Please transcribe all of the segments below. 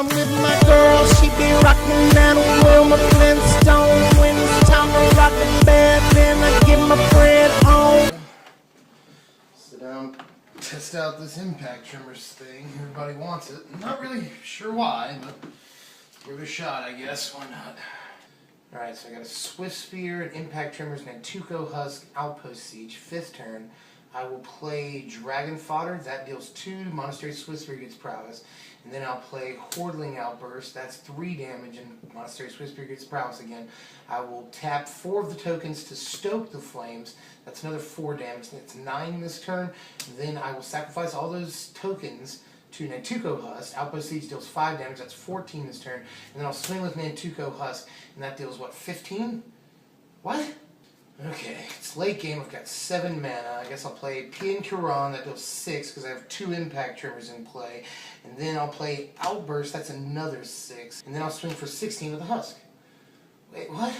I'm with my girl, she be rockin' that Wilma Flintstone. When it's time to rock the bed, then I get my bread on. Sit down, test out this impact Tremors thing. Everybody wants it. I'm not really sure why, but give it a shot, I guess. Why not? Alright, so I got a Swift Spear, an Impact Tremors, and a mtgo Husk Outpost Siege. 5th turn, I will play Dragon Fodder. That deals 2. Monastery Swift Spear gets prowess. And then I'll play Hordling Outburst. That's 3 damage, and Monastery Swift Spear gets prowess again. I will tap 4 of the tokens to stoke the flames. That's another 4 damage. That's 9 this turn. Then I will sacrifice all those tokens to mtgo Husk. Outpost Siege deals 5 damage. That's 14 this turn. And then I'll swing with mtgo Husk, and that deals, what, 15? What? Okay, it's late game. I've got 7 mana. I guess I'll play Pien Kuran. That deals 6 because I have 2 Impact Tremors in play. And then I'll play Outburst. That's another 6. And then I'll swing for 16 with the Husk. Wait, what?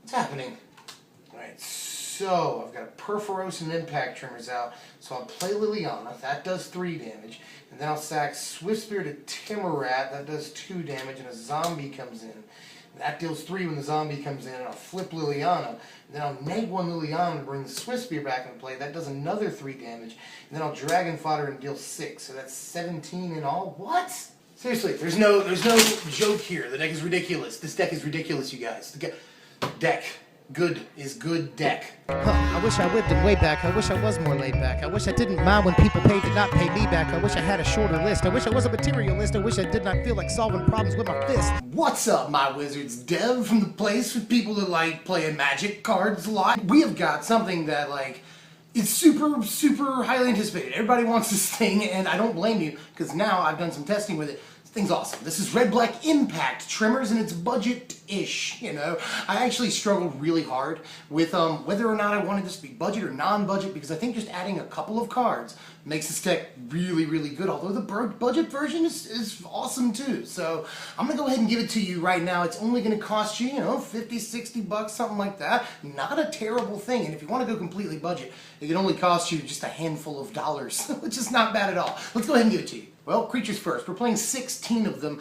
What's happening? Alright, so I've got Perforos and Impact Tremors out. So I'll play Liliana. That does 3 damage. And then I'll sack Swift Spear to Timorat. That does 2 damage. And a zombie comes in. That deals 3 when the zombie comes in, and I'll flip Liliana. And then I'll neg 1 Liliana to bring the Swift Spear back into play. That does another 3 damage. And then I'll Dragon Fodder and deal 6. So that's 17 in all. What? Seriously, there's no joke here. The deck is ridiculous. This deck is ridiculous, you guys. The deck. Good is good deck. I wish I lived in way back. I wish I was more laid back. I wish I didn't mind when people paid to not pay me back. I wish I had a shorter list. I wish I was a materialist. I wish I did not feel like solving problems with my fist. What's up, my wizards? Dev from the place for people that like playing Magic cards a lot. We have got something that, like, it's super, super highly anticipated. Everybody wants this thing, and I don't blame you, because now I've done some testing with it. This thing's awesome. This is Red-Black Impact Tremors, and it's budget-ish, you know. I actually struggled really hard with whether or not I wanted this to be budget or non-budget, because I think just adding a couple of cards makes this deck really, really good, although the budget version is awesome too. So I'm going to go ahead and give it to you right now. It's only going to cost you, you know, 50, 60 bucks, something like that. Not a terrible thing, and if you want to go completely budget, it can only cost you just a handful of dollars, which is not bad at all. Let's go ahead and give it to you. Well, creatures first. We're playing 16 of them.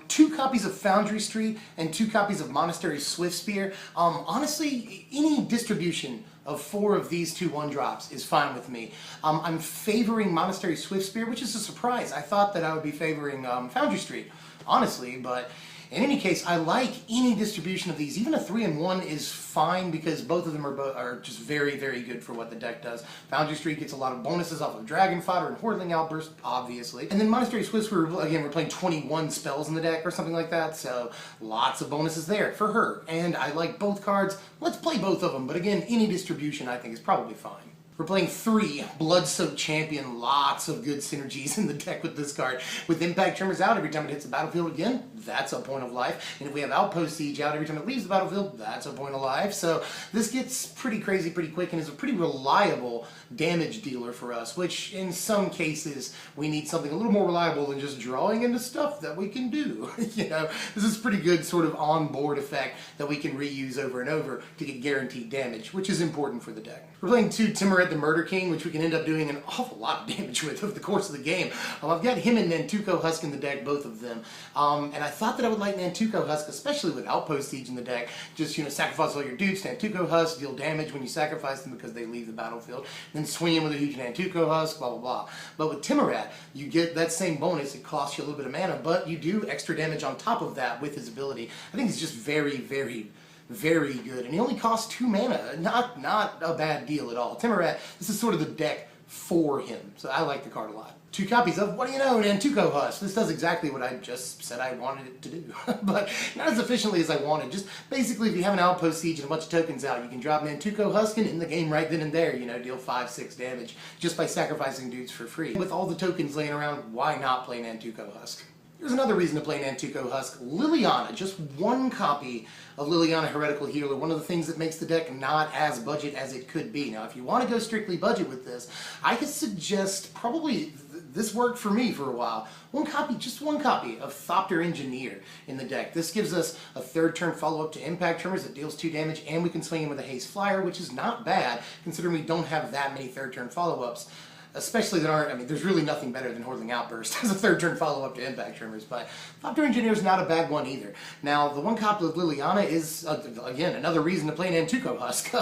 2 copies of Foundry Street and 2 copies of Monastery Swift Spear. Honestly, any distribution of 4 of these 2 1-drops is fine with me. I'm favoring Monastery Swift Spear, which is a surprise. I thought that I would be favoring Foundry Street, honestly, but in any case, I like any distribution of these. Even a 3-in-1 is fine because both of them are just very, very good for what the deck does. Foundry Street gets a lot of bonuses off of Dragon Fodder and Hordling Outburst, obviously. And then Monastery Swift Spear, again, we're playing 21 spells in the deck or something like that, so lots of bonuses there for her. And I like both cards. Let's play both of them, but again, any distribution I think is probably fine. We're playing 3 Blood-Soaked Champion. Lots of good synergies in the deck with this card. With Impact Tremors out, every time it hits the battlefield again, that's a point of life. And if we have Outpost Siege out, every time it leaves the battlefield, that's a point of life. So this gets pretty crazy pretty quick and is a pretty reliable damage dealer for us, which in some cases we need something a little more reliable than just drawing into stuff that we can do. You know, this is pretty good sort of on-board effect that we can reuse over and over to get guaranteed damage, which is important for the deck. We're playing 2 Timorat the Murder King, which we can end up doing an awful lot of damage with over the course of the game. I've got him and mtgo Husk in the deck, both of them. And I thought that I would like mtgo Husk, especially with Outpost Siege in the deck. Just, you know, sacrifice all your dudes to mtgo Husk, deal damage when you sacrifice them because they leave the battlefield, then swing in with a huge mtgo Husk, blah, blah, blah. But with Timorat, you get that same bonus. It costs you a little bit of mana, but you do extra damage on top of that with his ability. I think it's just very, very, very good, and he only costs 2 mana. Not a bad deal at all. Timorat, this is sort of the deck for him, so I like the card a lot. 2 copies of, what do you know, mtgo Husk. This does exactly what I just said I wanted it to do, but not as efficiently as I wanted. Just basically, if you have an Outpost Siege and a bunch of tokens out, you can drop mtgo Husk and in the game right then and there, you know, deal 5, 6 damage just by sacrificing dudes for free. With all the tokens laying around, why not play mtgo Husk? Here's another reason to play mtgo Husk. Liliana, just 1 copy of Liliana Heretical Healer, one of the things that makes the deck not as budget as it could be. Now, if you want to go strictly budget with this, I could suggest probably, this worked for me for a while, 1 copy, just 1 copy of Thopter Engineer in the deck. This gives us a 3rd turn follow-up to Impact Tremors that deals 2 damage, and we can swing in with a Haste Flyer, which is not bad, considering we don't have that many 3rd turn follow-ups. especially that aren't, I mean, there's really nothing better than Hordeling Outburst as a third turn follow-up to Impact Tremors, but Thopter Engineer is not a bad one either. Now, the one copy of Liliana is, again, another reason to play an Mtgo Husk.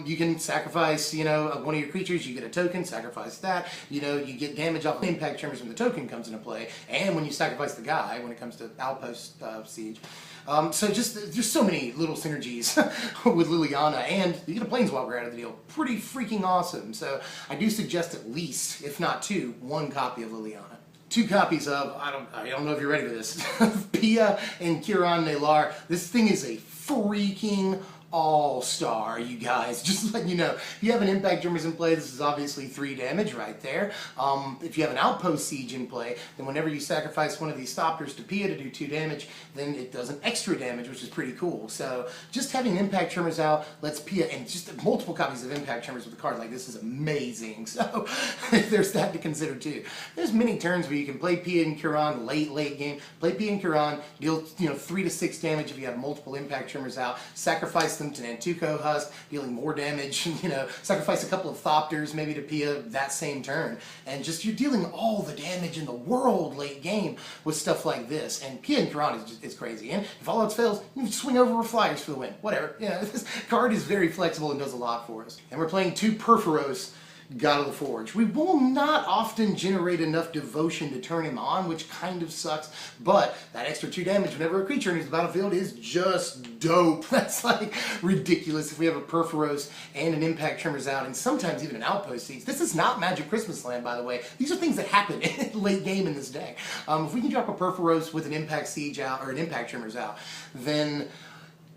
You can sacrifice, you know, one of your creatures, you get a token, sacrifice that, you know, you get damage off of Impact Tremors when the token comes into play, and when you sacrifice the guy, when it comes to Outpost Siege. So there's so many little synergies with Liliana, and you get a Planeswalker out of the deal. Pretty freaking awesome. So I do suggest at least, if not two, one copy of Liliana. Two copies of, I don't know if you're ready for this, Pia and Kiran Nalar. This thing is a freaking all-star, you guys. Just letting you know, if you have an Impact Tremors in play, this is obviously 3 damage right there. If you have an Outpost Siege in play, then whenever you sacrifice one of these Thopters to Pia to do 2 damage, then it does an extra damage, which is pretty cool. So just having Impact Tremors out lets Pia, and just multiple copies of Impact Tremors with a card like this is amazing. So there's that to consider too. There's many turns where you can play Pia and Kiran late game. Play Pia and Kiran, deal 3 to 6 damage if you have multiple Impact Tremors out. Sacrifice them to an Mtgo Husk, dealing more damage, sacrifice a couple of Thopters maybe to Pia that same turn, and just you're dealing all the damage in the world late game with stuff like this. And Pia and Kiran is crazy, and if all else fails, you can swing over with Flyers for the win. Whatever. This card is very flexible and does a lot for us. And we're playing 2 Perforos God of the Forge. We will not often generate enough devotion to turn him on, which kind of sucks, but that extra 2 damage whenever a creature enters the battlefield is just dope. That's like ridiculous if we have a Perforos and an Impact Tremors out, and sometimes even an Outpost Siege. This is not Magic Christmas Land, by the way. These are things that happen late game in this deck. If we can drop a Perforos with an Impact Siege out, or an Impact Tremors out, then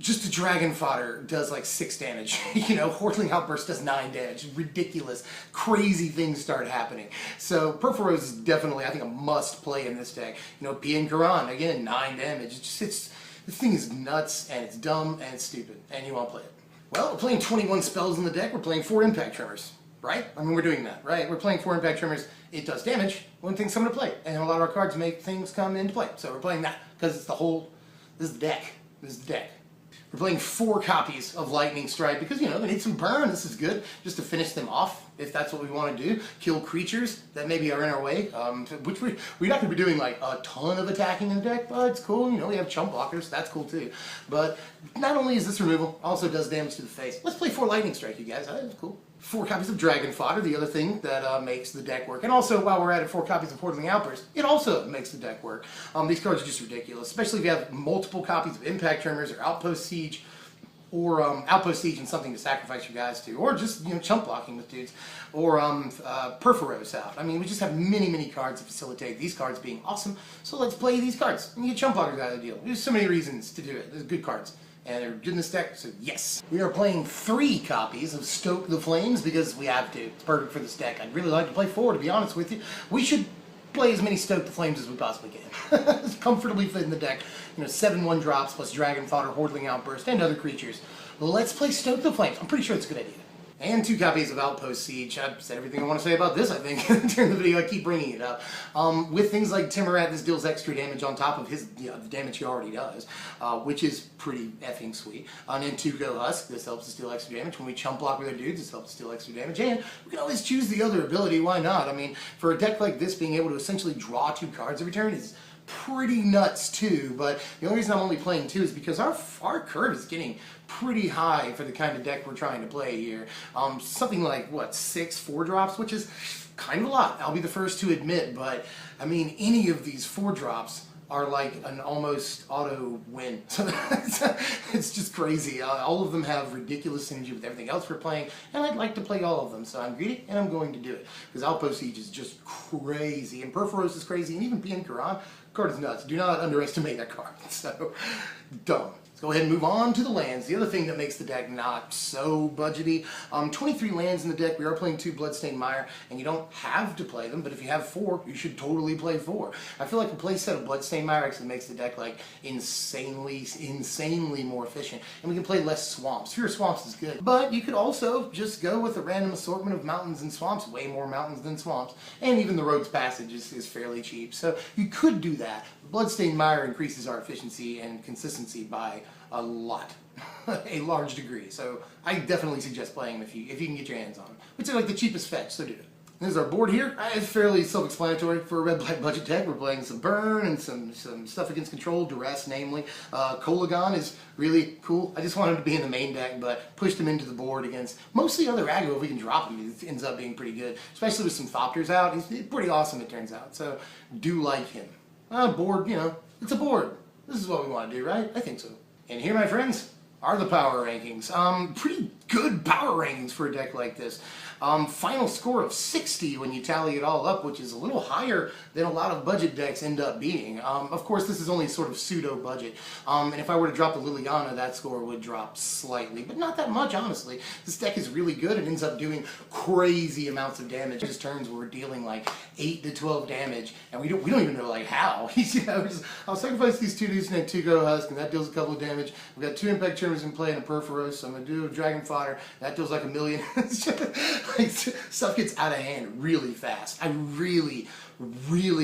just a Dragon Fodder does like 6 damage. Hortling Outburst does 9 damage. Ridiculous. Crazy things start happening. So Perforos is definitely, I think, a must play in this deck. Pia and Kiran, again, 9 damage. This thing is nuts, and it's dumb, and it's stupid, and you want to play it. Well, we're playing 21 spells in the deck. We're playing 4 Impact Tremors, right? I mean, we're doing that, right? We're playing 4 Impact Tremors. It does damage when things come into play, and a lot of our cards make things come into play. So we're playing that, because it's this is the deck. This is the deck. We're playing 4 copies of Lightning Strike because, we need some burn. This is good just to finish them off, if that's what we want to do. Kill creatures that maybe are in our way, which we're not going to be doing like a ton of attacking in the deck, but it's cool. We have chump blockers. That's cool too. But not only is this removal, also does damage to the face. Let's play 4 Lightning Strike, you guys. That's cool. 4 copies of Dragon Fodder, the other thing that makes the deck work. And also, while we're at it, 4 copies of Hordeling Outburst. It also makes the deck work. These cards are just ridiculous, especially if you have multiple copies of Impact Tremors or Outpost Siege, or Outpost Siege and something to sacrifice your guys to, or just chump blocking with dudes, or Perforos out. I mean, we just have many cards to facilitate these cards being awesome, so let's play these cards and get chump blockers out of the deal. There's so many reasons to do it. There's good cards, and they're good in this deck, so yes. We are playing 3 copies of Stoke the Flames because we have to. It's perfect for this deck. I'd really like to play 4, to be honest with you. We should play as many Stoke the Flames as we possibly can. It's comfortably fit in the deck. 7/1 drops plus Dragon Fodder, Hordeling Outburst, and other creatures. Let's play Stoke the Flames. I'm pretty sure it's a good idea. And 2 copies of Outpost Siege. I've said everything I want to say about this, I think, during the video. I keep bringing it up. With things like Timorat, this deals extra damage on top of the damage he already does, which is pretty effing sweet. On Mtgo Husk, this helps us deal extra damage. When we chump block with our dudes, this helps us deal extra damage. And we can always choose the other ability. Why not? I mean, for a deck like this, being able to essentially draw 2 cards every turn is pretty nuts too, but the only reason I'm only playing 2 is because our curve is getting pretty high for the kind of deck we're trying to play here. Something like, 6 4-drops, which is kind of a lot, I'll be the first to admit, but I mean, any of these 4-drops are like an almost auto win. So it's just crazy. All of them have ridiculous synergy with everything else we're playing, and I'd like to play all of them. So I'm greedy, and I'm going to do it. Because Outpost Siege is just crazy, and Perforos is crazy, and even Pia and Kiran, card is nuts. Do not underestimate that card. So, dumb. Let's go ahead and move on to the lands. The other thing that makes the deck not so budgety. 23 lands in the deck. We are playing 2 Bloodstained Mire, and you don't have to play them, but if you have 4, you should totally play 4. I feel like a play set of Bloodstained Mire actually makes the deck like insanely more efficient, and we can play less swamps. Fewer swamps is good, but you could also just go with a random assortment of mountains and swamps, way more mountains than swamps, and even the Road's Passage is fairly cheap, so you could do that. Bloodstained Mire increases our efficiency and consistency by a lot, a large degree. So I definitely suggest playing them if you can get your hands on them. Which are like the cheapest fetch, so do it. This is our board here. It's fairly self-explanatory for a red-black budget deck. We're playing some burn and some stuff against control, duress namely. Kolagon is really cool. I just wanted him to be in the main deck, but pushed him into the board against mostly other aggro. If we can drop him, it ends up being pretty good, especially with some Thopters out. He's pretty awesome, it turns out. So, do like him. Board, you know, it's a board. This is what we want to do, right? I think so. And here, my friends, are the power rankings. Pretty good power rankings for a deck like this. Final score of 60 when you tally it all up, which is a little higher than a lot of budget decks end up being. Of course, this is only sort of pseudo budget. And if I were to drop the Liliana, that score would drop slightly, but not that much, honestly. This deck is really good. It ends up doing crazy amounts of damage. Just turns where we're dealing like 8 to 12 damage, and we don't even know like how. You know, I'll sacrifice these 2 dudes in a mtgo husk, and that deals a couple of damage. We've got 2 impact Tremors in play and a Perforos, so I'm gonna do a Dragon Fodder. That deals like 1 million. Like, stuff gets out of hand really fast. I really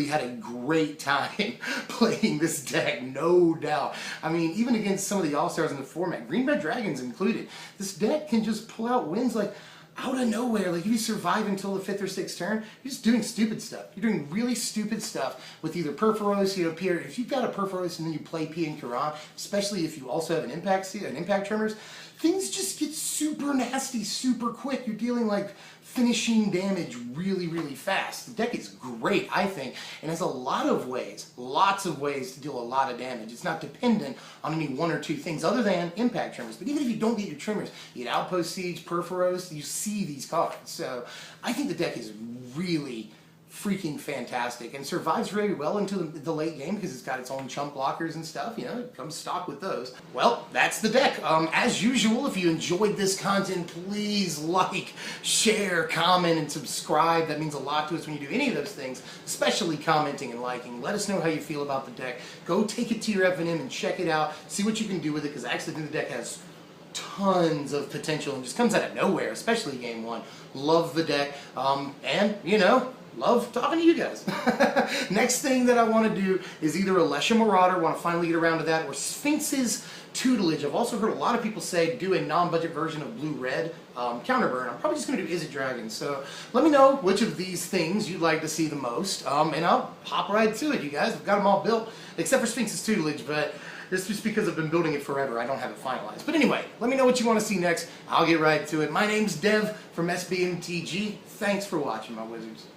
had a great time playing this deck, no doubt. I mean, even against some of the all-stars in the format, Green Red Dragons included, this deck can just pull out wins like out of nowhere. Like, if you survive until the 5th or 6th turn, you're just doing stupid stuff. You're doing really stupid stuff with either Perforos, you know, Pierre. If you've got a Perforos and then you play P and Kiran, especially if you also have an impact Tremors, things just get super nasty super quick. You're dealing like finishing damage really, really fast. The deck is great, I think, and has a lot of ways, lots of ways to deal a lot of damage. It's not dependent on any 1 or 2 things other than impact Tremors. But even if you don't get your Tremors, you get Outpost Siege, Perforos, you see these cards. So I think the deck is really freaking fantastic and survives very well into the late game because it's got its own chump blockers and stuff. You know, it comes stock with those. Well, that's the deck. As usual, if you enjoyed this content, please like, share, comment, and subscribe. That means a lot to us when you do any of those things, especially commenting and liking. Let us know how you feel about the deck. Go take it to your FNM and check it out. See what you can do with it, because I actually think the deck has tons of potential and just comes out of nowhere, especially game 1. Love the deck. And, you know, love talking to you guys. Next thing that I want to do is either a Lesha Marauder, want to finally get around to that, or Sphinx's Tutelage. I've also heard a lot of people say do a non-budget version of Blue-Red Counterburn. I'm probably just going to do Izzet Dragon. So let me know which of these things you'd like to see the most, and I'll hop right to it, you guys. I've got them all built, except for Sphinx's Tutelage, but it's just because I've been building it forever. I don't have it finalized. But anyway, let me know what you want to see next. I'll get right to it. My name's Dev from SBMTG. Thanks for watching, my wizards.